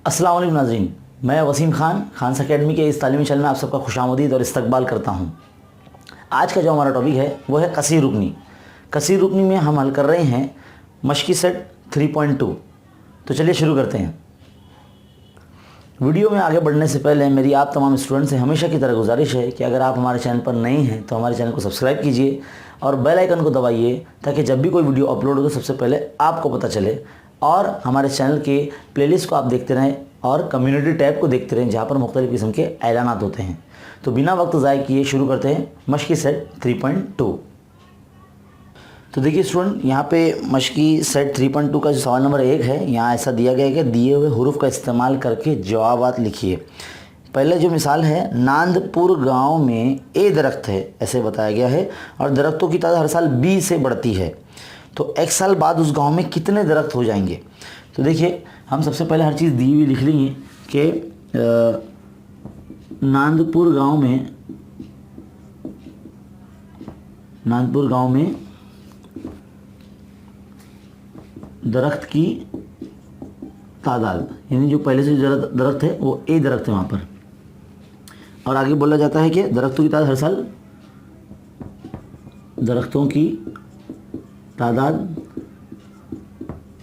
अस्सलाम वालेकुम नाज़रीन, मैं वसीम खान अकेडमी के इस तालीमी चैनल में आप सबका खुशामदीद और इस्तकबाल करता हूँ। आज का जो हमारा टॉपिक है वो है कसीर रुकनी। कसीर रुकनी में हम हल कर रहे हैं मशकी सेट 3.2। तो चलिए शुरू करते हैं। वीडियो में आगे बढ़ने से पहले मेरी आप तमाम स्टूडेंट से हमेशा की तरह गुजारिश है कि अगर आप हमारे चैनल पर नए हैं तो हमारे चैनल को सब्सक्राइब कीजिए और बेल आइकन को दबाइए ताकि जब भी कोई वीडियो अपलोड हो तो सबसे पहले आपको पता चले। और हमारे चैनल के प्लेलिस्ट को आप देखते रहें और कम्युनिटी टैब को देखते रहें जहाँ पर मुख्तलिफ़ किस्म के ऐलानात होते हैं। तो बिना वक्त ज़ाय किए शुरू करते हैं मशकी सेट 3.2। तो देखिए स्टूडेंट, यहाँ पे मशकी सेट 3.2 का जो सवाल नंबर 1 है, यहाँ ऐसा दिया गया है कि दिए हुए हुरूफ का इस्तेमाल करके जवाबात लिखिए। पहले जो मिसाल है, नांदपुर गांव में ए दरख्त है, ऐसे बताया गया है और दरख्तों की तादाद हर साल 20 से बढ़ती है। तो एक साल बाद उस गांव में कितने दरख्त हो जाएंगे। तो देखिए, हम सबसे पहले हर चीज़ दी हुई लिख लेंगे कि नांदपुर गांव में दरख्त की तादाद, यानी जो पहले से जो दरख्त है वो ए दरख्त है वहाँ पर। और आगे बोला जाता है कि दरख्तों की तादाद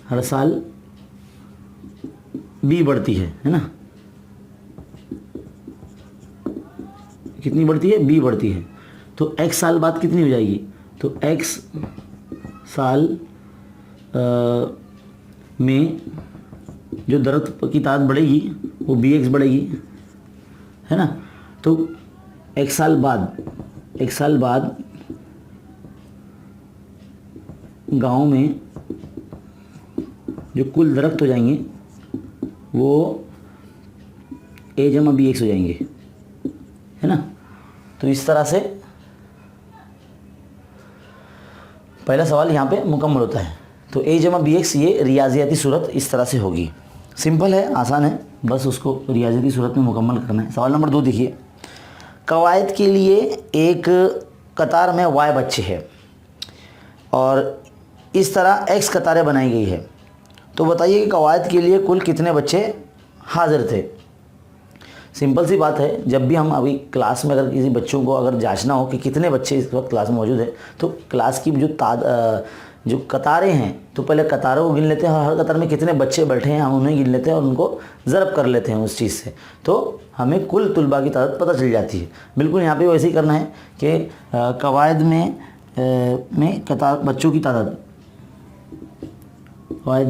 हर साल बी बढ़ती है ना। कितनी बढ़ती है? बी बढ़ती है। तो एक्स साल बाद कितनी हो जाएगी? तो एक्स साल में जो दरख्त की तादाद बढ़ेगी वो बी एक्स बढ़ेगी, है ना। तो एक साल बाद गांव में जो कुल दरख्त हो जाएंगे वो ए जमा बी एक्स हो जाएंगे, है ना। तो इस तरह से पहला सवाल यहाँ पे मुकम्मल होता है। तो ए जमा बी एक्स, ये रियाजियाती सूरत इस तरह से होगी। सिंपल है, आसान है, बस उसको रियाजियाती सूरत में मुकम्मल करना है। सवाल नंबर 2 देखिए, कवायद के लिए एक कतार में वाई बच्चे हैं और इस तरह एक्स कतारें बनाई गई है। तो बताइए कि कवायद के लिए कुल कितने बच्चे हाजिर थे। सिंपल सी बात है, जब भी हम अभी क्लास में अगर किसी बच्चों को अगर जांचना हो कि कितने बच्चे इस वक्त क्लास में मौजूद है, तो क्लास की जो कतारें हैं, तो पहले कतारों को गिन लेते हैं और हर कतार में कितने बच्चे बैठे हैं हम उन्हें गिन लेते हैं और उनको ज़रब कर लेते हैं उस चीज़ से, तो हमें कुल तुलबा की तादाद पता चल जाती है। बिल्कुल यहाँ पे वैसे ही करना है कि कवायद में कतार बच्चों की तादाद, कवायद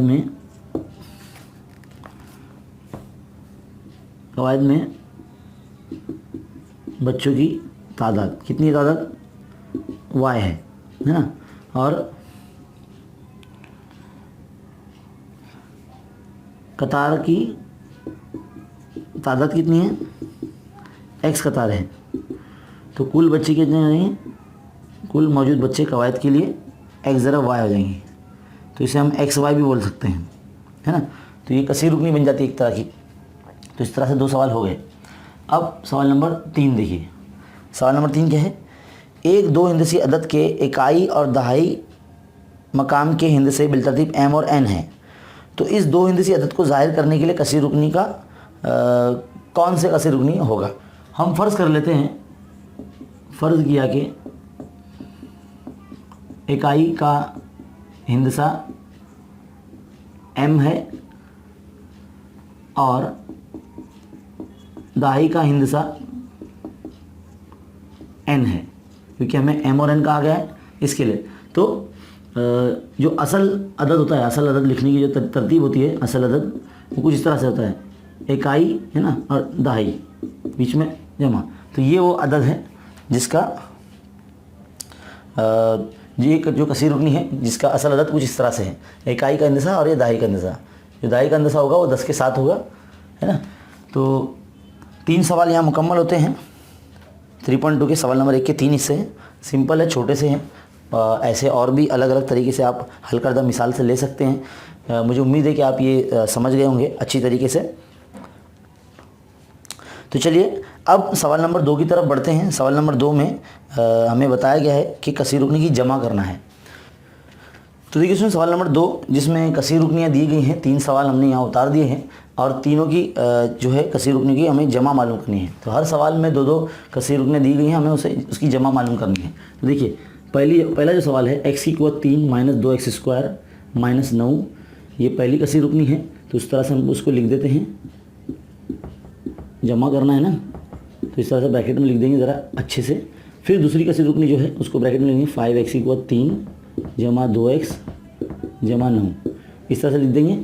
में बच्चों की तादाद कितनी तादाद? वाई है ना। और कतार की तादाद कितनी है? एक्स कतार है। तो कुल बच्चे कितने हो जाएंगे? कुल मौजूद बच्चे कवायद के लिए एक्स ज़रा वाई हो जाएंगे। तो इसे हम एक्स वाई भी बोल सकते हैं, है ना। तो ये कसीर रुकनी बन जाती है एक तरह की। तो इस तरह से 2 सवाल हो गए। अब सवाल नंबर 3 देखिए। सवाल नंबर 3 क्या है? एक 2 हिंदसी अदद के इकाई और दहाई मकाम के हिंद से बिलतरतीब एम और एन है। तो इस 2 हिंदसी अदद को ज़ाहिर करने के लिए कसीर रुकनी का कौन से कसीर रुकनी होगा। हम फ़र्ज़ कर लेते हैं, फ़र्ज़ किया कि इकाई का हिंदसा m है और दहाई का हिंदसा n है, क्योंकि हमें m और n कहा गया है इसके लिए। तो जो असल अदद होता है, असल अदद लिखने की जो तरतीब होती है, असल अदद वो कुछ इस तरह से होता है, इकाई है ना और दहाई बीच में जमा। तो ये वो अदद है जिसका ये जो कसीर रुकनी है जिसका असल अदद कुछ इस तरह से है, इकाई का अंदसा और ये दहाई का अंदसा। जो दहाई का अंदसा होगा वो 10 के 7 होगा, है ना। तो 3 सवाल यहाँ मुकम्मल होते हैं 3.2 के। सवाल नंबर 1 के 3 हिस्से हैं, सिंपल है, छोटे से हैं। ऐसे और भी अलग अलग तरीके से आप हल करदा मिसाल से ले सकते हैं। मुझे उम्मीद है कि आप ये समझ गए होंगे अच्छी तरीके से। तो चलिए अब सवाल नंबर 2 की तरफ बढ़ते हैं। सवाल नंबर 2 में हमें बताया गया है कि कसीर रुकनी की जमा करना है। तो देखिए इसमें सवाल नंबर 2 जिसमें कसीर रुकनियाँ दी गई हैं, 3 सवाल हमने यहाँ उतार दिए हैं और तीनों की जो है कसीर रुकनी की हमें जमा मालूम करनी है। तो हर सवाल में 2-2 कसीर रुकने दी गई हैं, हमें उसकी जमा मालूम करनी है। तो देखिए पहला जो सवाल है x की कुव्वत 3 माइनस 2x² माइनस 9, ये पहली कसीर रुकनी है। तो इस तरह से हम उसको लिख देते हैं, जमा करना है ना, तो इस तरह से ब्रैकेट में लिख देंगे ज़रा अच्छे से। फिर दूसरी कसीर रुकनी जो है उसको ब्रैकेट में लिखेंगे 5x की कुव्वत 3 जमा 2x जमा 9, इस तरह से लिख देंगे।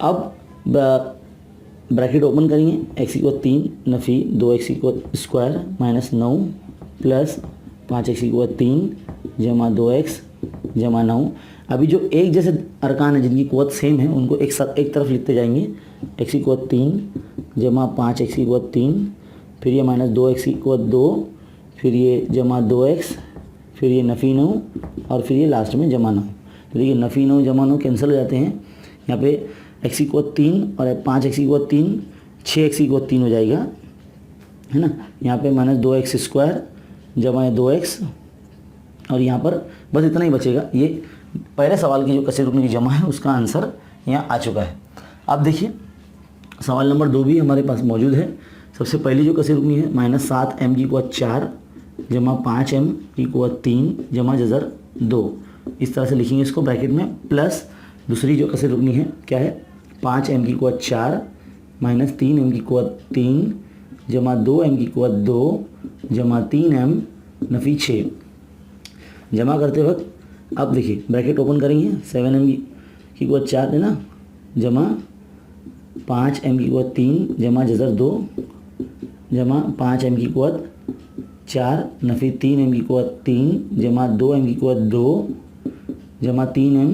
अब ब्रैकेट ओपन करेंगे, x की कुव्वत 3 नफ़ी 2x की कुव्वत स्क्वायर माइनस 9 प्लस 5x की कुव्वत 3 जमा 2x जमा 9। अभी जो एक जैसे अरकान है जिनकी कुव्वत सेम है उनको एक साथ एक तरफ लिखते जाएंगे, x की कुव्वत 3 जमा 5x की कुव्वत 3, फिर ये माइनस 2x की कुव्वत 2, फिर ये जमा 2x, फिर ये नफ़ी 9 और फिर ये लास्ट में जमा 9। तो देखिए नफ़ी 9 जमा 9 कैंसिल हो जाते हैं। यहाँ पे x की कुव्वत 3 और 5x की कुव्वत 3, 6x की कुव्वत 3 हो जाएगा, है ना। यहाँ पे माइनस 2x² जमा 2x और यहाँ पर बस इतना ही बचेगा। ये पहले सवाल की जो कसीर रुकनी की जमा है उसका आंसर यहाँ आ चुका है। अब देखिए सवाल नंबर 2 भी हमारे पास मौजूद है। सबसे पहली जो कसीर रुकनी है माइनस 7m की कुव्वत 4 जमा 5m की कुव्वत 3 जमा जज़र 2, इस तरह से लिखेंगे इसको ब्रैकेट में। प्लस दूसरी जो कसीर रुकनी है क्या है, 5m की कुव्वत 4 माइनस 3m की कुव्वत 3 जमा 2m की कुव्वत 2 जमा 3m नफ़ी 6। जमा करते वक्त अब देखिए ब्रैकेट ओपन करेंगे, 7m की कुव्वत 4 है ना, जमा 5m की कुव्वत 3 जमा जज़र 2 जमा 5m की कुव्वत 4 नफ़ी 3m की कुव्वत 3 जमा 2m की कुव्वत 2 जमा 3m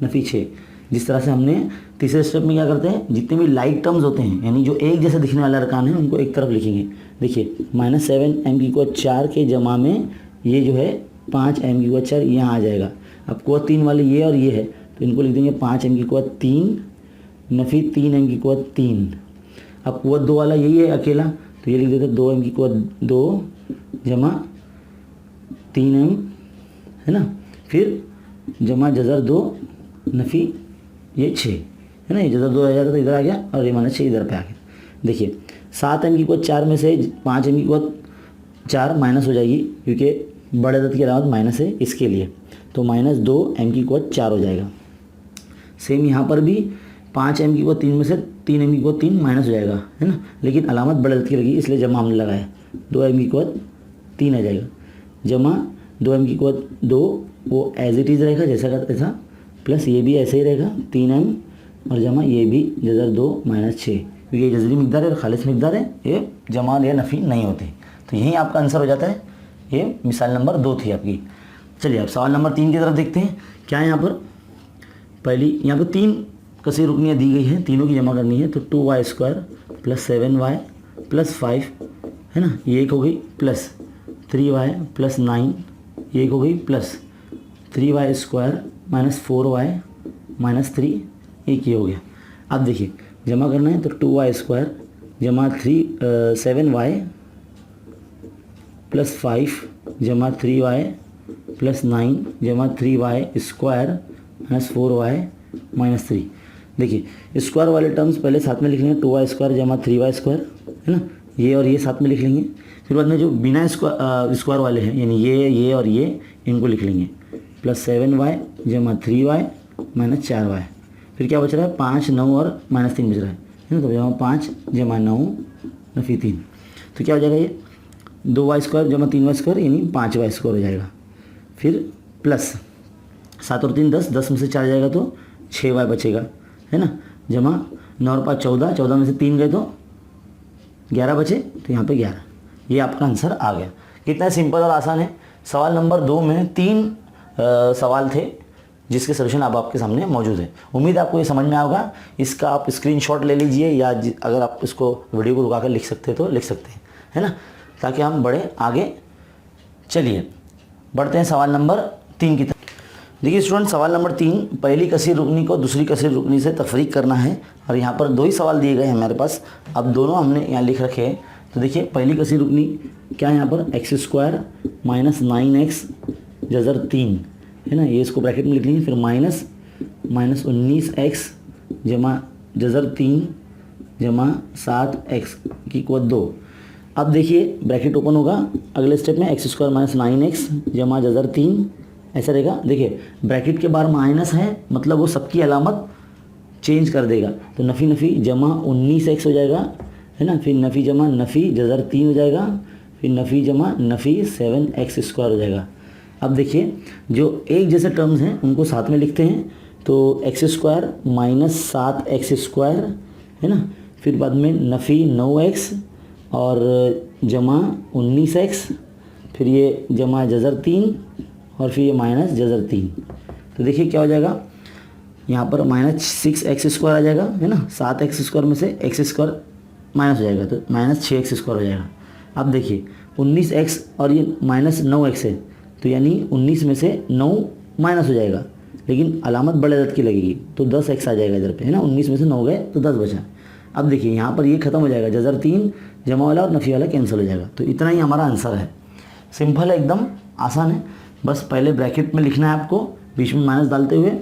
नफ़ी 6। जिस तरह से हमने तीसरे स्टेप में क्या करते हैं, जितने भी लाइक टर्म्स होते हैं यानी जो एक जैसे दिखने वाले अरकान हैं उनको एक तरफ लिखेंगे। देखिए माइनस 7m की कुव्वत 4 के जमा में ये जो है 5m की कुव्वत 4 यहाँ आ जाएगा। अब कुव्वत 3 वाले ये और ये है तो इनको लिख देंगे 5m की कुव्वत 3 नफ़ी 3m की कुव्वत 3। अब कुव्वत 2 वाला यही है अकेला तो ये लिख देते 2m की कुव्वत 2 जमा 3m, है ना, फिर जमा जज़र 2 नफ़ी ये 6, है ना। ये जज़र 2 आ जाता तो इधर आ गया और ये माइनस 6 इधर पे आ गया। देखिए 7m की कुव्वत 4 में से 5m की कुव्वत 4 माइनस हो जाएगी क्योंकि बड़े अदद की अलामत माइनस है इसके लिए, तो माइनस 2m की कुव्वत 4 हो जाएगा। सेम यहाँ पर भी 5m की कुव्वत 3 में से 3m की कुव्वत 3 माइनस हो जाएगा, है ना, लेकिन अलामत बड़े अदद की लगी इसलिए जमा हमने लगाया, 2m की कुव्वत 3 आ जाएगा। जमा 2m की कुव्वत 2 वो एज इट इज़ रहेगा जैसा का तैसा, प्लस ये भी ऐसे ही रहेगा 3m और जमा ये भी जज़र 2 माइनस 6, क्योंकि ये जज़री मिकदार है और खालिस मिकदार है, ये जमा या नफ़ी नहीं होती। तो यही आपका आंसर हो जाता है। ये मिसाल नंबर 2 थी आपकी। चलिए अब सवाल नंबर 3 की तरफ देखते हैं। क्या है यहाँ पर, पहली यहाँ पर 3 कसीर रुकनियाँ दी गई हैं, तीनों की जमा करनी है। तो 2y² प्लस 7y प्लस 5, है ना, ये एक हो गई, प्लस 3y प्लस 9 ये एक हो गई, plus 3y² minus 4y minus 3 एक ये हो गया। अब देखिए जमा करना है तो 2y² जमा 7y प्लस 5 जमा 3y प्लस 9 जमा 3y² माइनस 4y माइनस 3। देखिए स्क्वायर वाले टर्म्स पहले साथ में लिख लेंगे, 2y² जमा 3y², है ना, ये और ये साथ में लिख लेंगे। फिर बाद में जो बिना स्क्वायर वाले हैं यानी ये और ये इनको लिख लेंगे, प्लस 7y जमा 3y माइनस 4y। फिर क्या बच रहा है, 5 9 और माइनस 3 बच रहा है ना, तो जमा 5 जमा 9 नफ़ी 3। तो क्या हो जाएगा, ये 2y² जमा 3y² यानी 5y² हो जाएगा। फिर प्लस 7 और 3 10, 10 में से 4 जाएगा तो 6y बचेगा, है ना, जमा 9 और 5 14, 14 में से 3 गए तो 11 बचे, तो यहाँ पे 11। ये आपका आंसर आ गया। कितना सिंपल और आसान है। सवाल नंबर 2 में 3 सवाल थे जिसके सोल्यूशन अब आपके सामने मौजूद है। उम्मीद आपको ये समझ में आएगा। इसका आप स्क्रीनशॉट ले लीजिए या अगर आप इसको वीडियो को रुका कर लिख सकते हैं तो लिख सकते हैं, है ना, ताकि हम बढ़े आगे। चलिए बढ़ते हैं सवाल नंबर 3 की तरफ। देखिए स्टूडेंट, सवाल नंबर 3, पहली कसीर रुकनी को दूसरी कसीर रुकनी से तफरीक करना है और यहाँ पर 2 ही सवाल दिए गए हैं हमारे पास। अब दोनों हमने यहाँ लिख रखे हैं। तो देखिए पहली कसीर रुकनी क्या है यहाँ पर, x² माइनस 9x जज़र 3, है ना, ये इसको ब्रैकेट में लिख लेंगे। फिर माइनस 19x जमा जज़र 3 जमा 7x की कुवत 2। अब देखिए ब्रैकेट ओपन होगा, अगले स्टेप में x स्क्वायर माइनस 9x जमा जजर 3 ऐसा रहेगा। देखिए ब्रैकेट के बाहर माइनस है, मतलब वो सबकी अलामत चेंज कर देगा। तो नफ़ी नफ़ी जमा 19x हो जाएगा, है ना, फिर नफ़ी जमा नफ़ी जजर 3 हो जाएगा, फिर नफ़ी जमा नफ़ी 7x स्क्वायर हो जाएगा। अब देखिए जो एक जैसे टर्म्स हैं उनको साथ में लिखते हैं, तो x square minus 7x square, है ना, फिर बाद में नफ़ी 9x और जमा 19x, फिर ये जमा जजर 3 और फिर ये माइनस जजर 3। तो देखिए क्या हो जाएगा, यहाँ पर माइनस 6x स्क्वायर आ जाएगा, है ना, 7x स्क्वायर में से x स्क्वायर माइनस हो जाएगा तो माइनस 6x स्क्वायर हो जाएगा। अब देखिए 19x और ये माइनस 9x है, तो यानी 19 में से 9 माइनस हो जाएगा, लेकिन अलामत बड़े अदद की लगेगी तो 10x आ जाएगा इधर पे, है ना, 19 में से 9 गए तो 10 बचा। अब देखिए यहाँ पर ये खत्म हो जाएगा, जजर 3 जमा वाला और नफ़ी वाला कैंसिल हो जाएगा। तो इतना ही हमारा आंसर है। सिंपल है, एकदम आसान है। बस पहले ब्रैकेट में लिखना है आपको, बीच में माइनस डालते हुए,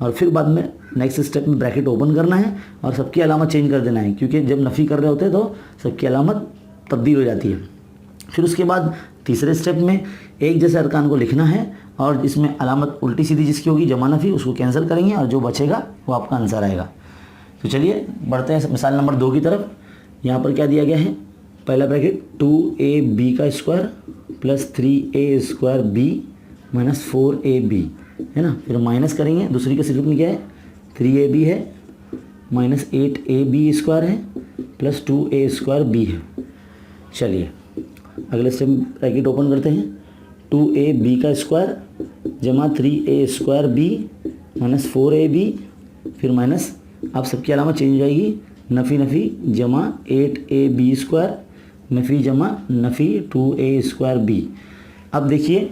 और फिर बाद में नेक्स्ट स्टेप में ब्रैकेट ओपन करना है और सबकी अलामत चेंज कर देना है, क्योंकि जब नफ़ी कर रहे होते हैं तो सबकी अलामत तब्दील हो जाती है। फिर उसके बाद तीसरे स्टेप में एक जैसे अरकान को लिखना है और इसमें अलामत उल्टी सीधी जिसकी होगी जमा नफ़ी उसको कैंसिल करेंगे और जो बचेगा वो आपका आंसर आएगा। तो चलिए बढ़ते हैं मिसाल नंबर 2 की तरफ। यहाँ पर क्या दिया गया है, पहला ब्रैकेट 2ab का square plus 3a square b minus 4ab, है ना, फिर माइनस करेंगे, दूसरी का सिर्फ क्या है 3ab है माइनस 8ab स्क्वायर है प्लस 2a स्क्वायर b है। चलिए अगले स्टेप ब्रैकेट ओपन करते हैं, 2ab का स्क्वायर जमा 3a square b minus 4ab, फिर माइनस, अब सबकी अलामत चेंज हो जाएगी, नफ़ी नफ़ी जमा 8ab स्क्वायर नफ़ी जमा नफ़ी 2a स्क्वायर b। अब देखिए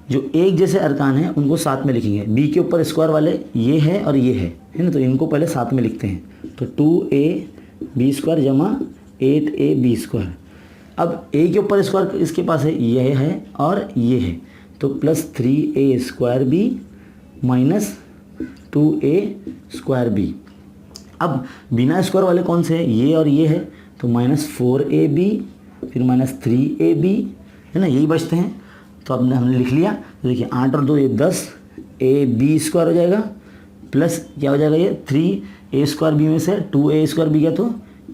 जो एक जैसे अरकान हैं उनको साथ में लिखेंगे, b के ऊपर स्क्वायर वाले ये है और ये है ना, तो इनको पहले साथ में लिखते हैं। तो 2ab स्क्वायर जमा 8ab स्क्वायर। अब a के ऊपर स्क्वायर इसके पास है, ये है और ये है, तो plus 3a square b minus 2a square b। अब बिना स्क्वायर वाले कौन से हैं, ये और ये है, तो माइनस 4ab फिर माइनस 3ab, है ना, यही बचते हैं। तो अब हमने लिख लिया, तो देखिए 8 और 2 ये 10ab स्क्वायर हो जाएगा, प्लस क्या हो जाएगा ये 3a स्क्वायर b में से 2a स्क्वायर b गया तो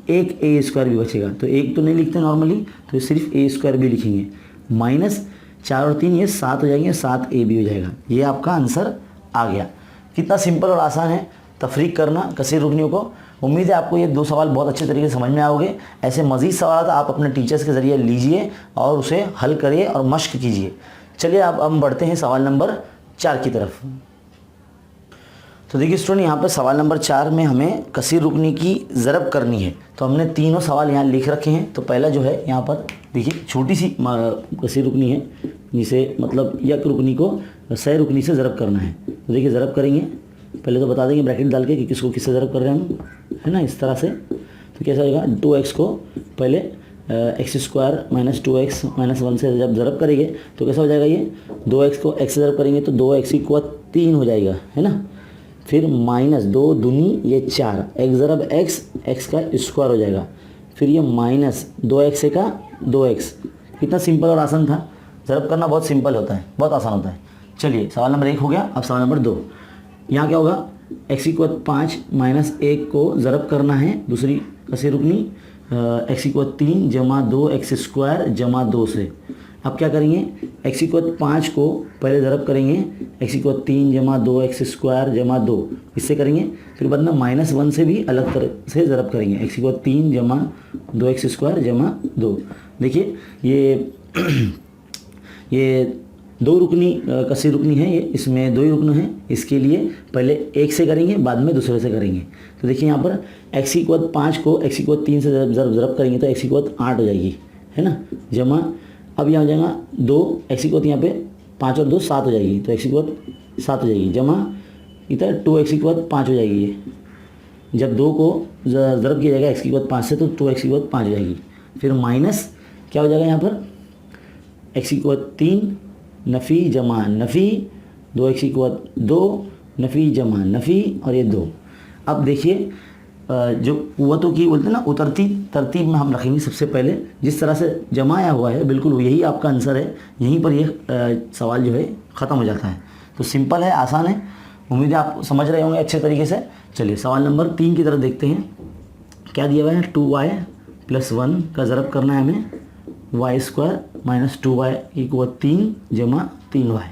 एक a स्क्वायर b बचेगा, तो एक तो नहीं लिखते नॉर्मली, तो सिर्फ a स्क्वायर b लिखेंगे, माइनस 4 और 3 ये 7 हो जाएंगे, 7ab हो जाएगा। ये आपका आंसर आ गया। कितना सिंपल और आसान है तफरीक करना कसीर रुकनियों को। उम्मीद है आपको ये 2 सवाल बहुत अच्छे तरीके से समझ में आओगे। ऐसे मज़ीद सवाल आप अपने टीचर्स के ज़रिए लीजिए और उसे हल करिए और मश्क कीजिए। चलिए अब हम बढ़ते हैं सवाल नंबर 4 की तरफ। तो देखिए स्टूडेंट, यहाँ पर सवाल नंबर 4 में हमें कसीर रुकनी की ज़रब करनी है। तो हमने तीनों सवाल यहाँ लिख रखे हैं। तो पहला जो है यहाँ पर देखिए छोटी सी कसीर रुकनी है, जिसे मतलब यक रुकनी को सह रुकनी से ज़रब करना है। तो देखिए ज़रब करेंगे, पहले तो बता देंगे ब्रैकेट डाल के कि किसको किससे ज़रब कर रहे हैं हम, है ना, इस तरह से। तो कैसा होगा, 2x को पहले x square minus 2x minus 1 से जब ज़रब करेंगे तो कैसा हो जाएगा, ये 2x को x से ज़रब करेंगे तो 2x की कुवत 3 हो जाएगा, है ना, फिर माइनस 2 दूनी ये 4, x ज़रब x का स्क्वायर हो जाएगा, फिर ये माइनस 2x का 2x। कितना सिंपल और आसान था। ज़रब करना बहुत सिंपल होता है, बहुत आसान होता है। चलिए सवाल नंबर 1 हो गया। अब सवाल नंबर 2, यहाँ क्या होगा, x की कुवत 5 माइनस 1 को ज़रब करना है, दूसरी कसीर रुकनी x की कुवत 3 जमा 2x स्क्वायर जमा 2 से। अब क्या करेंगे, x की कुवत 5 को पहले ज़रब करेंगे, x की कुवत 3 जमा 2x स्क्वायर जमा 2 इससे करेंगे, फिर बाद में माइनस 1 से भी अलग तरह से ज़रब करेंगे, x की कुवत 3 जमा 2x स्क्वायर जमा 2। देखिए ये 2 रुकनी कसीर रुकनी है, ये इसमें 2 ही रुकन है, इसके लिए पहले एक से करेंगे बाद में दूसरे से करेंगे। तो देखिए यहाँ पर x की कुवत 5 को x की कुवत 3 से ज़रब करेंगे तो x की कुवत 8 हो जाएगी, है ना, जमा, अब यहाँ हो जाएगा 2, x की कुवत यहाँ पे 5 और 2 7 हो जाएगी, तो x की कुवत 7 हो जाएगी, जमा इधर 2x की कुवत 5 हो जाएगी। ये जब 2 को ज़रब किया जाएगा x की कुवत 5 से तो 2x की कुवत 5 हो जाएगी, फिर माइनस क्या हो जाएगा यहाँ पर x की कुवत 3 नफ़ी जमा नफ़ी 2x की कुवत 2 नफ़ी जमा नफ़ी और ये 2। अब देखिए जो कुव्वतों की बोलते हैं ना उतरती तरतीब में हम रखेंगे। सबसे पहले जिस तरह से जमाया हुआ है बिल्कुल यही आपका आंसर है, यहीं पर ये सवाल जो है ख़त्म हो जाता है। तो सिंपल है, आसान है, उम्मीद है आप समझ रहे होंगे अच्छे तरीके से। चलिए सवाल नंबर 3 की तरफ देखते हैं। क्या दिया हुआ है, 2y + 1 का ज़रब करना है हमें y² - 2y = 3 जमा 3y।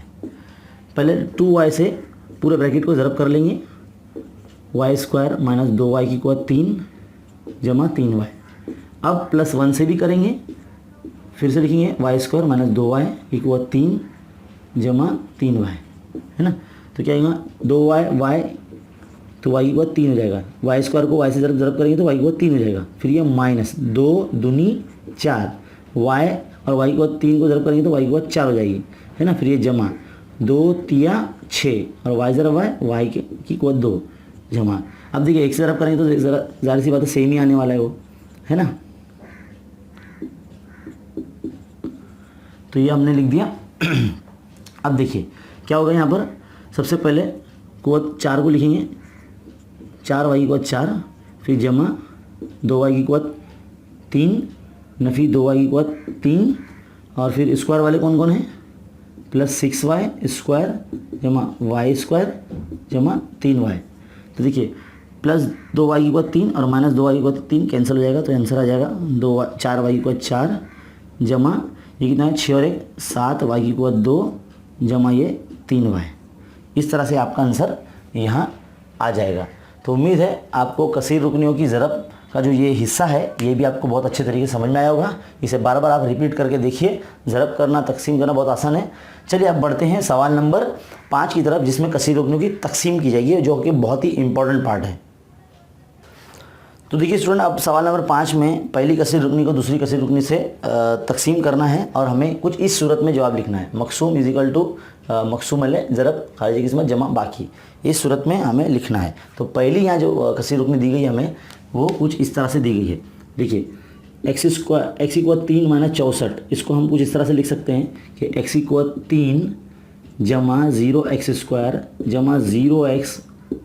पहले 2y से पूरे ब्रैकेट को ज़रब कर लेंगे, y² - 2y = 3 जमा 3y। अब +1 से भी करेंगे, फिर से लिखेंगे y² - 2y = 3 जमा 3y, है ना। तो क्या आएगा 2y y, तो y = 3 हो जाएगा। y² को y से ज़रब करेंगे तो y = 3 हो जाएगा। फिर ये -2 दूनी 4, y और y = 3 को ज़रब करेंगे तो y = 4 हो जाएगी, है ना। फिर ये जमा 2 तिया 6 और y ज़रब y की = 2 जमा। अब देखिए एक से ज़रब करेंगे तो ज़ाहिर सी बात है सेम ही आने वाला है वो, है ना। तो ये हमने लिख दिया। अब देखिए क्या होगा यहाँ पर, सबसे पहले कुव्वत 4 को लिखेंगे, 4y = 4, फिर जमा 2y = 3, नफी 2y = 3, और फिर स्क्वायर वाले कौन कौन है, +6y² जमा y² जमा 3y। तो देखिए +2y = 3 और -2y = 3 कैंसिल हो जाएगा, तो आंसर आ जाएगा 4y = 4 जमा ये कितना है 6 और 1 7y = 2 जमा ये 3y। इस तरह से आपका आंसर यहाँ आ जाएगा। तो उम्मीद है आपको कसीर रुकनियों की ज़रब का जो ये हिस्सा है ये भी आपको बहुत अच्छे तरीके से समझ में आया होगा। इसे बार बार आप रिपीट करके देखिए, ज़रब करना तकसीम करना बहुत आसान है। चलिए अब बढ़ते हैं सवाल नंबर 5 की तरफ, जिसमें कसीर रुकनियों की तकसीम की जाएगी, जो कि बहुत ही इंपॉर्टेंट पार्ट है। तो देखिए स्टूडेंट, अब सवाल नंबर 5 में पहली कसीर रुकनी को दूसरी कसीर रुकनी से तकसीम करना है और हमें कुछ इस सूरत में जवाब लिखना है। मकसूम = मकसूम अले ज़रब खारिजी किस्मत जमा बाकी, इस सूरत में हमें लिखना है। तो पहली यहाँ जो कसीर रुकनी दी गई है हमें, वो कुछ इस तरह से दी गई है। देखिए x = 3 - 64, इसको हम कुछ इस तरह से लिख सकते हैं कि x = 3 जमा 0x² जमा 0x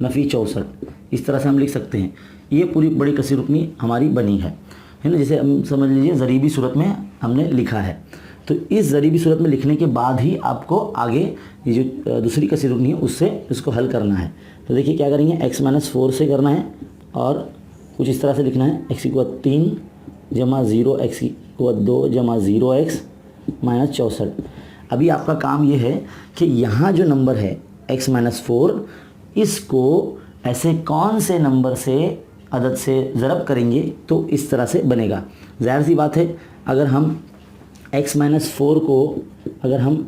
नफ़ी 64, इस तरह से हम लिख सकते हैं। ये पूरी बड़ी कसीर रुकनी हमारी बनी है ना। जैसे हम समझ लीजिए ज़रीबी सूरत में हमने लिखा है। तो इस ज़रीबी सूरत में लिखने के बाद ही आपको आगे ये जो दूसरी कसीर रुकनी है उससे इसको हल करना है। तो देखिए क्या करेंगे, x - 4 से करना है और कुछ इस तरह से लिखना है, x = 3 जमा 0x = 2 जमा 0x - 64। अभी आपका काम ये है कि यहाँ जो नंबर है x - 4, इसको ऐसे कौन से नंबर से अदद से ज़रब करेंगे तो इस तरह से बनेगा। ज़ाहिर सी बात है, अगर हम x - 4 को अगर हम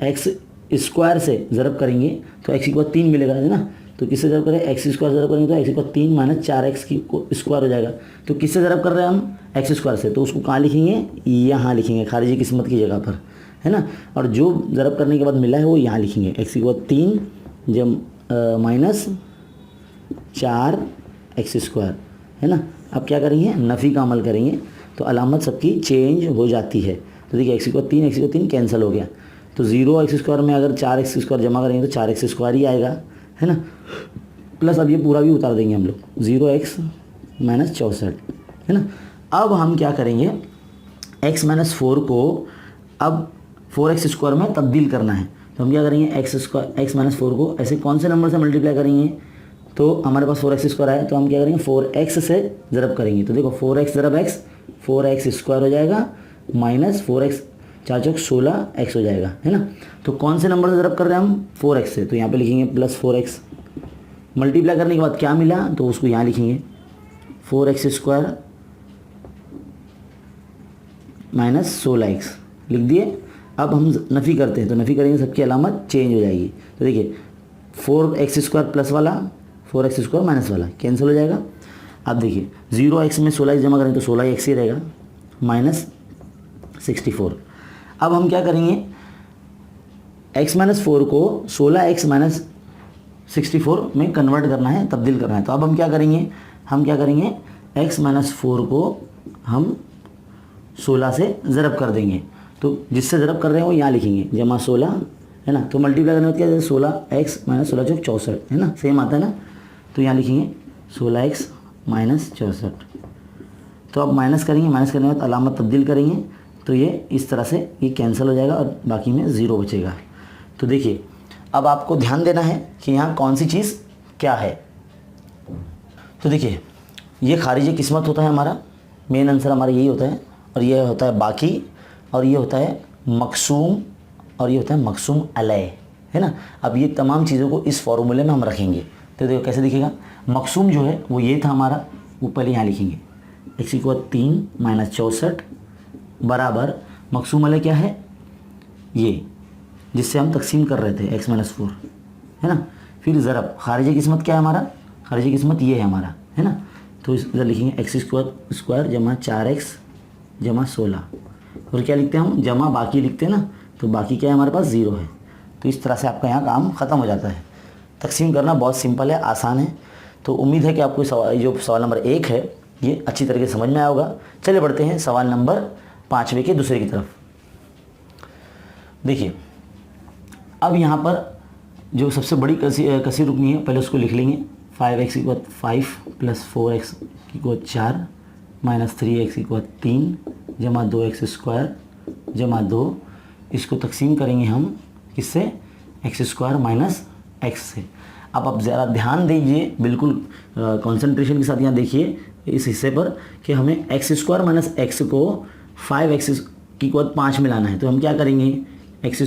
x² से ज़रब करेंगे तो x = 3 मिलेगा, है ना। तो किससे ज़रब करें, x² ज़रब करेंगे तो x = 3 - 4x की स्क्वायर हो जाएगा। तो किससे ज़रब कर रहे हैं हम, x² से, तो उसको कहाँ लिखेंगे, यहाँ लिखेंगे खारिजी किस्मत की जगह पर, है ना। और जो ज़रब करने के बाद मिला है वो यहाँ लिखेंगे, x = 3 -4x², है ना। अब क्या करेंगे, नफ़ी का अमल करेंगे तो अलामत सबकी चेंज हो जाती है। तो देखिए x = 3 कैंसिल हो गया, तो 0x² में अगर 4x² जमा करेंगे तो 4x² ही आएगा, है ना। प्लस अब ये पूरा भी उतार देंगे हम लोग, 0x - 64, है ना। अब हम क्या करेंगे, x - 4 को अब 4x² में तब्दील करना है। तो हम क्या करेंगे, x - 4 को ऐसे कौन से नंबर से मल्टीप्लाई करेंगे, तो हमारे पास 4x² आया, तो हम क्या करेंगे 4x से ज़रब करेंगे। तो देखो 4x ज़रब x 4x² हो जाएगा, माइनस 4x 4 चौक 16x हो जाएगा, है ना। तो कौन से नंबर से ज़रब कर रहे हैं हम, 4x से, तो यहाँ पे लिखेंगे +4x। मल्टीप्लाई करने के बाद क्या मिला तो उसको यहाँ लिखेंगे 4x² माइनस 16x लिख दिए। अब हम नफ़ी करते हैं, तो नफ़ी करेंगे सबकी अलामत चेंज हो जाएगी। तो देखिए 4x² प्लस वाला 4x² माइनस वाला कैंसिल हो जाएगा। अब देखिए 0x में 16x जमा करेंगे तो 16x ही रहेगा, -64। अब हम क्या करेंगे, x - 4 को 16x - 64 में कन्वर्ट करना है, तब्दील करना है। तो अब हम क्या करेंगे, x - 4 को हम 16 से ज़रब कर देंगे। तो जिससे ज़रब कर रहे हैं वो यहाँ लिखेंगे जमा 16, है ना। तो मल्टीप्लाई करने के बाद क्या, 16x - 16 चौक 64, है ना, सेम आता है ना। तो यहाँ लिखेंगे 16x माइनस 64। तो अब माइनस करेंगे, माइनस करने के बाद अलामत तब्दील करेंगे तो ये इस तरह से ये कैंसिल हो जाएगा और बाकी में 0 बचेगा। तो देखिए अब आपको ध्यान देना है कि यहाँ कौन सी चीज़ क्या है। तो देखिए ये खारिज किस्मत होता है हमारा, मेन आंसर हमारा यही होता है, और ये होता है बाकी, और ये होता है मकसूम, और ये होता है मकसूम अलय, है ना। अब ये तमाम चीज़ों को इस फॉर्मूले में हम रखेंगे। तो देखो कैसे दिखेगा, मकसूम जो है वो ये था हमारा, वो पहले यहाँ लिखेंगे x = 3 - 64 बराबर मकसूम अलय क्या है, ये जिससे हम तकसीम कर रहे थे x - 4, है ना। फिर ज़रब खारिज किस्मत क्या है हमारा, खारिज किस्मत ये है हमारा, है ना। तो इधर लिखेंगे x² जमा 4x जमा 16, और क्या लिखते हैं हम, जमा बाकी लिखते हैं ना, तो बाकी क्या है हमारे पास 0 है। तो इस तरह से आपका यहाँ काम ख़त्म हो जाता है। तकसीम करना बहुत सिंपल है, आसान है। तो उम्मीद है कि आपको जो सवाल नंबर 1 है ये अच्छी तरीके से समझ में आया होगा। चलिए बढ़ते हैं सवाल नंबर 5वें के दूसरे की तरफ। देखिए अब यहाँ पर जो सबसे बड़ी कसी रुकनी है पहले उसको लिख लेंगे। 5x = 5 + 4x = 4 - 3x = 3 जमा 2x² जमा 2, इसको तकसीम करेंगे हम किससे, x² - x से। अब ज़रा ध्यान दीजिए, बिल्कुल कंसंट्रेशन के साथ यहाँ देखिए इस हिस्से पर कि हमें x² - x को 5x = 5 में लाना है। तो हम क्या करेंगे, x² -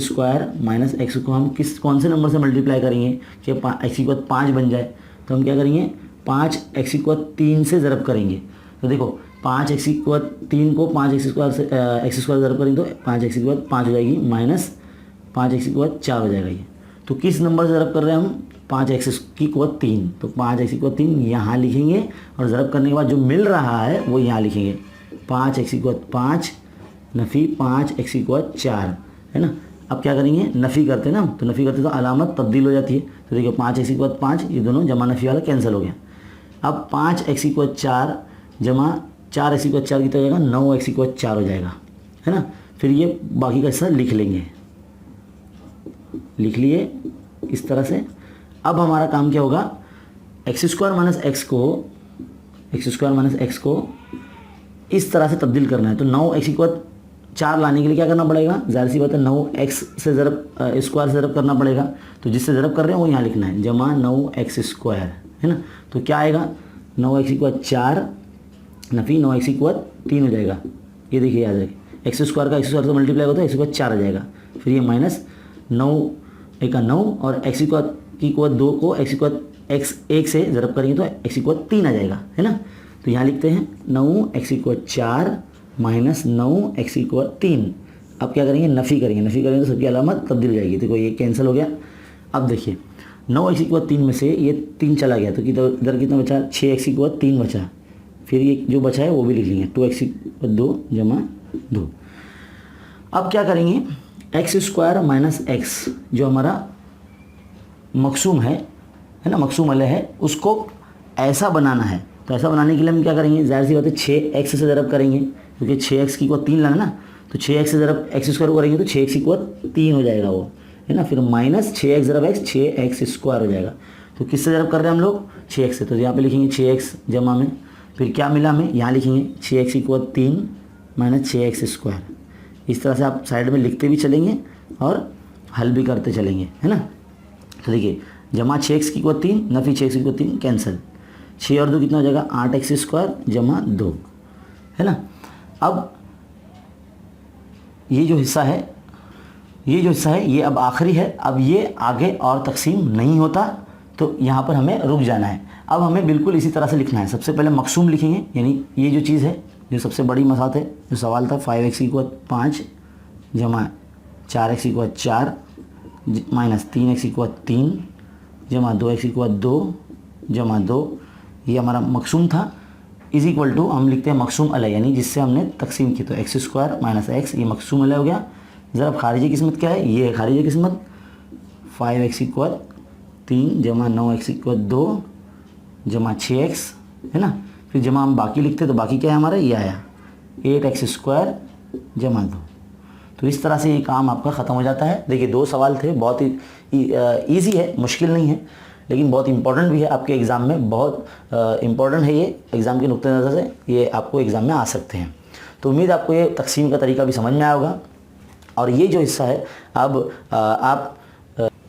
x को हम कौन से नंबर से मल्टीप्लाई करेंगे कि x = 5 बन जाए। तो हम क्या करेंगे, 5x = 3 से ज़रब करेंगे। तो देखो 5x = 3 को 5x² से x² ज़रब करेंगे तो 5x = 5 हो जाएगी, माइनस 5x = 4 हो जाएगा ये। तो किस नंबर से ज़रब कर रहे हैं हम, 5x = 3, तो 5x = 3 यहाँ लिखेंगे, और ज़रब करने के बाद जो मिल रहा है वो यहाँ लिखेंगे, 5x = 5 नफ़ी 5x = 4, है ना। अब क्या करेंगे, नफ़ी करते हैं ना, तो नफ़ी करते तो अलामत तब्दील हो जाती है। तो देखिए 5x = 5, ये दोनों जमा नफ़ी वाला कैंसिल हो गया। अब 5x = 4 जमा 4x = 4 कितना हो जाएगा, 9x = 4 हो जाएगा, है ना। फिर ये बाकी का हिस्सा लिख लेंगे, लिख लिए इस तरह से। अब हमारा काम क्या होगा, x² - x को इस तरह से तब्दील करना है। तो 9x = 4 लाने के लिए क्या करना पड़ेगा, ज़ाहिर सी बात है 9x से ज़रब स्क्वायर से ज़रब करना पड़ेगा। तो जिससे ज़रब कर रहे हैं वो यहाँ लिखना है, जमा 9x², है ना। तो क्या आएगा, 9x = 4 नफ़ी 9x = 3 हो जाएगा। ये देखिए याद रखिए, x² का x² से मल्टीप्लाई होता है, x = 4 आ जाएगा। फिर ये माइनस 9 1 का 9 और x = 2 को x 1 से ज़रब करेंगे तो x = 3 आ जाएगा, है ना। तो यहाँ लिखते हैं 9x = 4 माइनस 9x = 3। अब क्या करेंगे, नफ़ी करेंगे, नफ़ी करेंगे तो सबकी अलामत तब्दील हो जाएगी। देखो ये कैंसिल हो गया। अब देखिए 9x = 3 में से ये 3 चला गया, तो इधर कितना बचा, 6x = 3 बचा। फिर ये जो बचा है वो भी लिख लेंगे, 2x = 2 जमा 2। अब क्या करेंगे, x² - x जो हमारा मकसूम है ना, मकसूम अलय है, उसको ऐसा बनाना है। तो ऐसा बनाने के लिए हम क्या करेंगे, ज़ाहिर सी बात है 6x से ज़रब करेंगे, क्योंकि 6x = 3 लाना ना, तो 6x से ज़रब x² करेंगे तो 6x = 3 हो जाएगा वो, है ना। फिर माइनस 6x ज़रब x 6x² हो जाएगा। तो किससे ज़रब कर रहे हैं हम लोग, 6x से। तो यहाँ पे लिखेंगे 6x जमा में, फिर क्या मिला हमें, यहाँ लिखेंगे 6x = 3 माइनस 6x²। इस तरह से आप साइड में लिखते भी चलेंगे और हल भी करते चलेंगे, है ना। तो देखिए जमा 6x = 3 नफ़ी 6x = 3 कैंसिल, 6 और 2 कितना हो जाएगा, 8x² जमा 2, है ना। अब ये जो हिस्सा है ये अब आखिरी है। अब ये आगे और तकसीम नहीं होता, तो यहाँ पर हमें रुक जाना है। अब हमें बिल्कुल इसी तरह से लिखना है। सबसे पहले मकसूम लिखेंगे, यानी ये जो चीज़ है, जो सबसे बड़ी मसात है, जो सवाल था 5x = 5 जमा 4x = 4 माइनस 3x = 3 जमा 2x = 2 जमा 2, ये हमारा मकसूम था, इज इक्वल टू हम लिखते हैं मकसूम अलय, यानी जिससे हमने तकसीम की। तो x² - x ये मकसूम अलय हो गया। ज़रा खारिजी किस्मत क्या है, ये है खारिजी किस्मत, 5x = 3 जमा 9x = 2 जमा 6x, है ना। फिर जमा हम बाकी लिखते तो बाकी क्या है हमारा, ये आया 8x² जमा 2। तो इस तरह से ये काम आपका ख़त्म हो जाता है। देखिए 2 सवाल थे, बहुत ही ईजी है, मुश्किल नहीं है, लेकिन बहुत इंपॉर्टेंट भी है आपके एग्ज़ाम में, बहुत इंपॉर्टेंट है ये एग्ज़ाम के नुक्ते नज़र से, ये आपको एग्ज़ाम में आ सकते हैं। तो उम्मीद आपको ये तकसीम का तरीका भी समझ में आया होगा। और ये जो हिस्सा है अब आप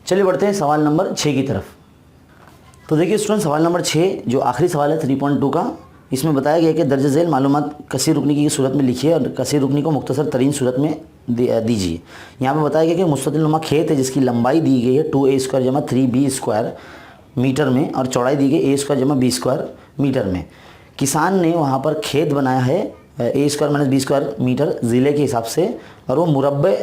चलिए बढ़ते हैं सवाल नंबर 6 की तरफ। तो देखिए स्टूडेंट, सवाल नंबर 6 जो आखिरी सवाल है 3.2 का, इसमें बताया गया कि दर्ज झेल मालूमात कसीर रुकनी की सूरत में लिखिए और कसीर रुकनी को मुख्तसर तरीन सूरत में दीजिए। यहाँ पे बताया गया कि मुस्ततिल नुमा खेत है जिसकी लंबाई दी गई है 2a² जमा 3b² मीटर में और चौड़ाई दी गई a² जमा b² मीटर में। किसान ने वहाँ पर खेत बनाया है a² - b² मीटर ज़िले के हिसाब से, और वो मुरब्बे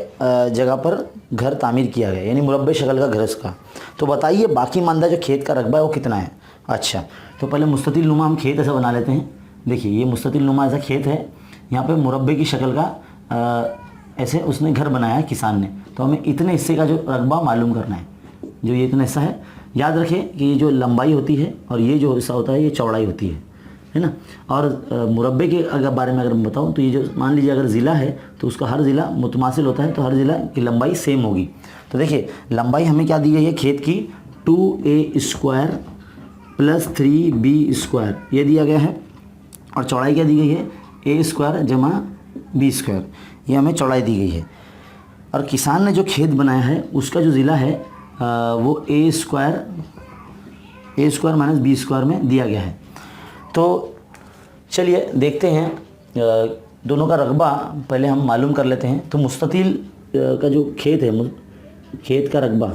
जगह पर घर तामीर किया गया, यानी मुरब्बे शक्ल का घर उसका। तो बताइए बाकी मानदा जो खेत का रकबा है वो कितना है। अच्छा, तो पहले मुस्ततिल नुमा हम खेत ऐसा बना लेते हैं। देखिए ये मुस्ततिल नुमा ऐसा खेत है, यहाँ पे मुरब्बे की शक्ल का ऐसे उसने घर बनाया है किसान ने। तो हमें इतने हिस्से का जो रकबा मालूम करना है, जो ये इतना हिस्सा है। याद रखें कि ये जो लंबाई होती है और ये जो हिस्सा होता है ये चौड़ाई होती है ना। और मुरब्बे के अगर बारे में अगर मैं बताऊँ तो ये जो मान लीजिए अगर ज़िला है तो उसका हर ज़िला मुतमासिल होता है, तो हर ज़िला की लंबाई सेम होगी। तो देखिए लंबाई हमें क्या दी गई है खेत की 2a² + 3b² ये दिया गया है, और चौड़ाई क्या दी गई है a² जमा b², ये हमें चौड़ाई दी गई है। और किसान ने जो खेत बनाया है उसका जो ज़िला है वो a² - b² में दिया गया है। तो चलिए देखते हैं दोनों का रकबा पहले हम मालूम कर लेते हैं। तो मुस्ततिल का जो खेत है, खेत का रकबा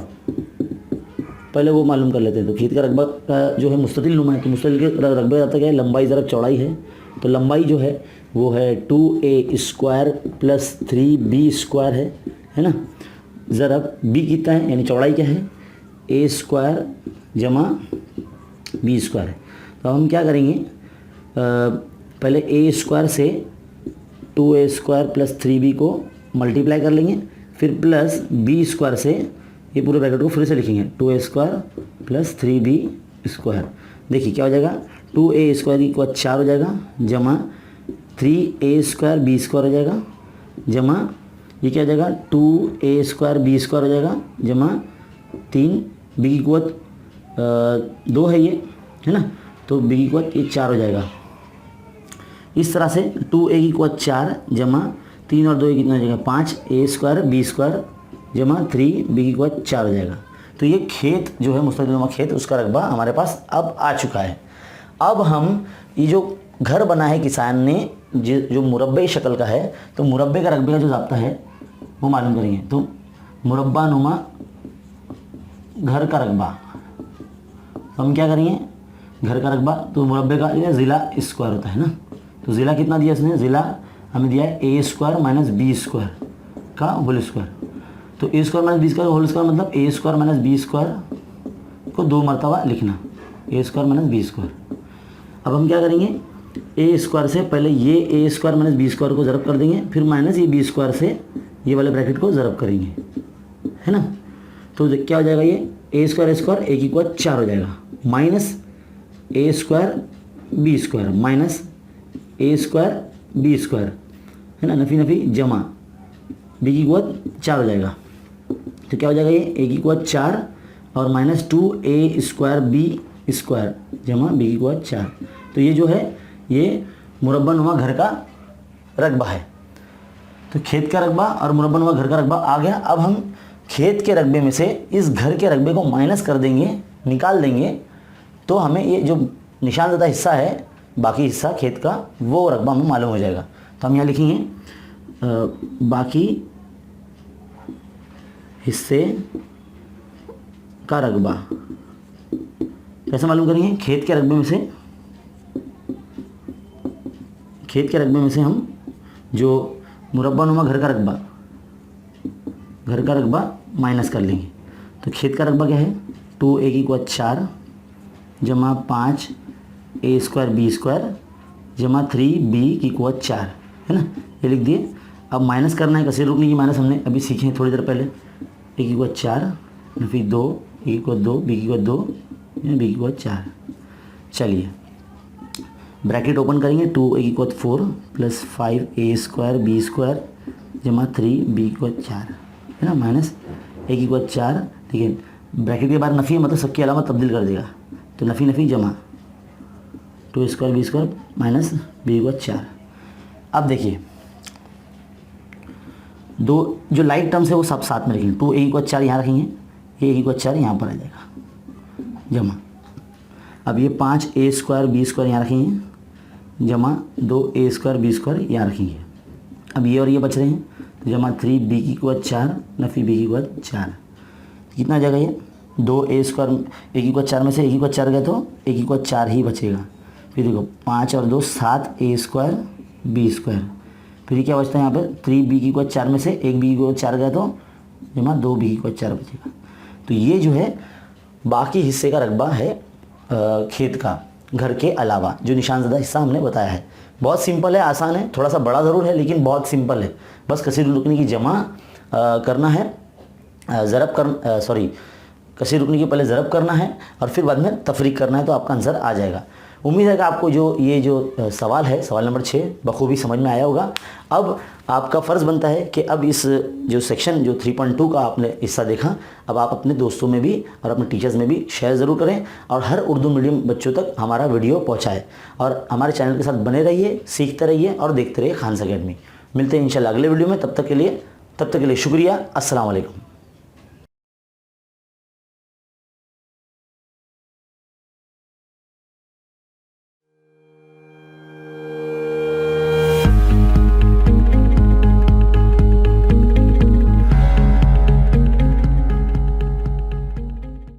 पहले वो मालूम कर लेते हैं। तो खेत का रकबा का जो है मुस्ततिल नुमा है, तो मुस्ततिल के रकबे जाता क्या है, लंबाई ज़रा चौड़ाई है। तो लंबाई जो है वो है 2a² + 3b² है ना। ज़रा b कितना है, यानी चौड़ाई क्या है a² जमा b² है। तो हम क्या करेंगे, पहले a² से 2a² + 3b को मल्टीप्लाई कर लेंगे, फिर प्लस b² से ये पूरे ब्रैकेट को फिर से लिखेंगे 2a² + 3b²। देखिए क्या हो जाएगा, 2a² = 4 हो जाएगा, जमा 3a² b² हो जाएगा, जमा ये क्या हो जाएगा 2a² b² हो जाएगा, जमा 3b की कुवत 2 है ये, है ना। तो b की कुवत ये 4 हो जाएगा। इस तरह से 2a की कुवत 4 जमा 3 और 2 ये कितना हो जाएगा 5 a² b² जमा 3b की कुवत 4 हो जाएगा। तो ये खेत जो है मुस्ततिल नुमा खेत, उसका रकबा हमारे पास अब आ चुका है। अब हम ये जो घर बना है किसान ने जो मुरब्बे शक्ल का है, तो मुरब्बे का रकबे का जो ज़ाब्ता है वो मालूम करेंगे। तो मुरब्बा नुमा घर का रकबा, तो हम क्या करेंगे घर का रकबा, तो मुरब्बे का ये ज़िला स्क्वायर होता है ना। तो ज़िला कितना दिया इसने, ज़िला हमें दिया है a² - b² का होल स्क्वायर। तो a² - b² का होल स्क्वायर मतलब a² - b² को 2 मरतबा लिखना, a² - b²। अब हम क्या करेंगे, a² से पहले ये a² - b² को ज़रब कर देंगे, फिर माइनस ये b² से ये वाले ब्रैकेट को ज़रब करेंगे, है ना। तो क्या हो जाएगा, ये a² a की कुवत 4 हो जाएगा, minus a² b² minus a² b² है ना, नफ़ी नफ़ी जमा b की कुवत 4 हो जाएगा। तो क्या हो जाएगा, ये a की कुवत 4 और माइनस 2a² b² जमा b की कुवत 4। तो ये जो है ये मुरब्बा नुमा घर का रकबा है। तो खेत का रकबा और मुरब्बा नुमा घर का रकबा आ गया। अब हम खेत के रकबे में से इस घर के रकबे को माइनस कर देंगे, निकाल देंगे, तो हमें ये जो निशानज़दा हिस्सा है, बाकी हिस्सा खेत का, वो रकबा हमें मालूम हो जाएगा। तो हम यहाँ लिखेंगे बाकी हिस्से का रकबा। कैसे मालूम करेंगे, खेत के रकबे में से हम जो मुरब्बा नुमा घर का रकबा माइनस कर लेंगे। तो खेत का रकबा क्या है 2a की कुवत 4 जमा 5 a² b² जमा 3b की कुवत 4, है ना, ये लिख दिए। अब माइनस करना है, कसीर रुकनी की माइनस हमने अभी सीखे थोड़ी देर पहले। a की कुवत 4 फिर 2 a की कुवत 2 b की कुवत 2 b की कुवत 4। चलिए ब्रैकेट ओपन करेंगे, 2a की कुवत 4 + 5a² b² जमा 3b की कुवत 4, है ना, माइनस a की कुवत 4, ठीक है, ब्रैकेट के बाद नफ़ी है मतलब सबकी अलामत तब्दील कर देगा, तो नफ़ी नफ़ी जमा 2 square b square minus b को 4। अब देखिए दो जो लाइट टर्म्स है वो सब साथ में रखेंगे, 2a को 4 यहाँ रखेंगे, a को 4 यहाँ पर आ जाएगा जमा। अब ये 5a स्क्वायर बी स्क्वायर यहाँ रखेंगे जमा 2a स्क्वायर बी स्क्वायर यहाँ रखेंगे। अब ये और ये बच रहे हैं, तो जमा 3b की को 4 नफ़ी b की को 4, कितना आ जाएगा ये 2a स्क्वायर a की को 4 में से a की को 4 गया तो a की को 4 ही बचेगा। फिर देखो 5 और 2 7a स्क्वायर बी स्क्वायर, फिर क्या बचता है यहाँ पे 3b की को 4 में से 1b की को 4 गया तो जमा 2b की को 4 बचेगा। तो ये जो है बाकी हिस्से का रकबा है खेत का, घर के अलावा जो निशानज़दा हिस्सा हमने बताया है। बहुत सिंपल है, आसान है, थोड़ा सा बड़ा ज़रूर है लेकिन बहुत सिंपल है। बस कसीर रुकनी की जमा करना है, कसीर रुकनी की पहले ज़रब करना है और फिर बाद में तफरीक करना है, तो आपका आंसर आ जाएगा। उम्मीद है कि आपको जो सवाल है, सवाल नंबर 6 बखूबी समझ में आया होगा। अब आपका फ़र्ज़ बनता है कि अब इस जो सेक्शन जो 3.2 का आपने हिस्सा देखा, अब आप अपने दोस्तों में भी और अपने टीचर्स में भी शेयर ज़रूर करें और हर उर्दू मीडियम बच्चों तक हमारा वीडियो पहुँचाएँ और हमारे चैनल के साथ बने रहिए, सीखते रहिए और देखते रहिए खान्स अकेडमी। मिलते हैं इंशाल्लाह अगले वीडियो में, तब तक के लिए शुक्रिया। अस्सलाम वालेकुम।